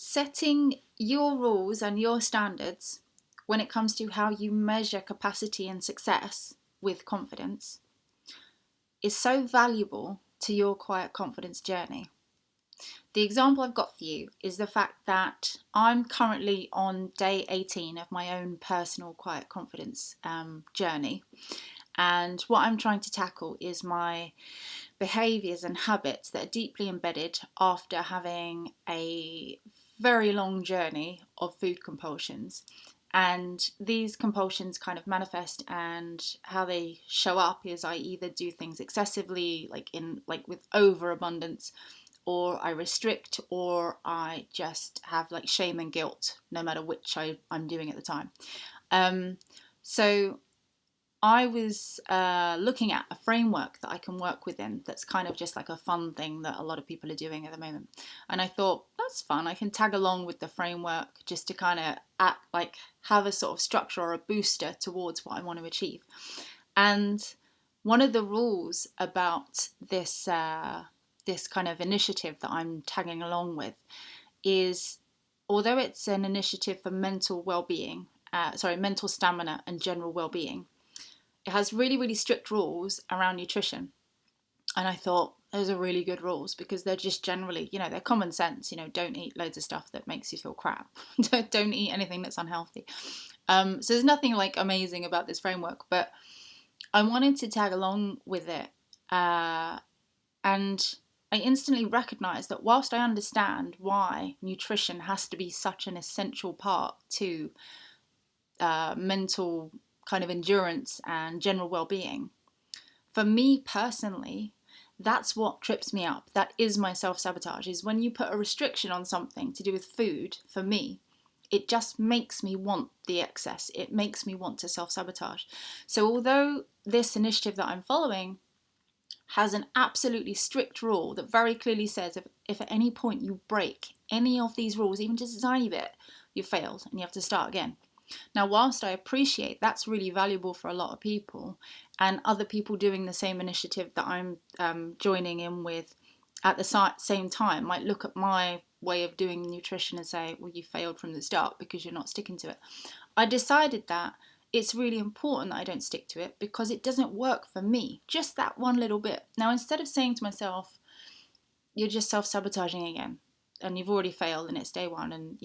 Setting your rules and your standards when it comes to how you measure capacity and success with confidence is so valuable to your quiet confidence journey. The example I've got for you is the fact that I'm currently on day 18 of my own personal quiet confidence journey. And what I'm trying to tackle is my behaviours and habits that are deeply embedded after having a very long journey of food compulsions. And these compulsions kind of manifest, and how they show up is I either do things excessively, like with overabundance, or I restrict, or I just have like shame and guilt, no matter which I'm doing at the time. So I was looking at a framework that I can work within that's kind of just like a fun thing that a lot of people are doing at the moment. And I thought, that's fun. I can tag along with the framework just to kind of have a sort of structure or a booster towards what I want to achieve. And one of the rules about this this kind of initiative that I'm tagging along with is, although it's an initiative for mental well-being, mental stamina and general well-being, it has really, really strict rules around nutrition. And I thought those are really good rules because they're just generally, they're common sense. Don't eat loads of stuff that makes you feel crap. Don't eat anything that's unhealthy. So there's nothing like amazing about this framework, but I wanted to tag along with it. And I instantly recognized that whilst I understand why nutrition has to be such an essential part to mental kind of endurance and general well-being, for me personally, that's what trips me up. That is my self-sabotage, is when you put a restriction on something to do with food. For me, it just makes me want the excess. It makes me want to self-sabotage. So although this initiative that I'm following has an absolutely strict rule that very clearly says if at any point you break any of these rules, even just a tiny bit, you failed and you have to start again. Now, whilst I appreciate that's really valuable for a lot of people, and other people doing the same initiative that I'm joining in with at the same time might look at my way of doing nutrition and say, well, you failed from the start because you're not sticking to it. I decided that it's really important that I don't stick to it because it doesn't work for me, just that one little bit. Now, instead of saying to myself, you're just self-sabotaging again and you've already failed and it's day one, and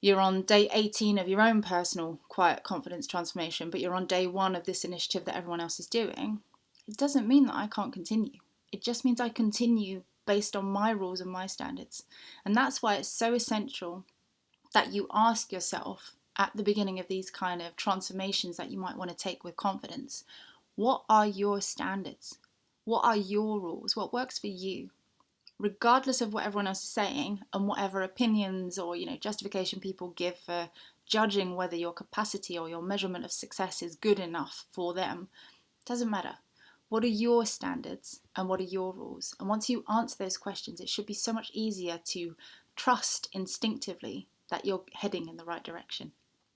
you're on day 18 of your own personal quiet confidence transformation, but you're on day one of this initiative that everyone else is doing, it doesn't mean that I can't continue. It just means I continue based on my rules and my standards. And that's why it's so essential that you ask yourself at the beginning of these kind of transformations that you might want to take with confidence, what are your standards? What are your rules? What works for you? Regardless of what everyone else is saying and whatever opinions or justification people give for judging whether your capacity or your measurement of success is good enough for them, doesn't matter. What are your standards and what are your rules? And once you answer those questions, it should be so much easier to trust instinctively that you're heading in the right direction.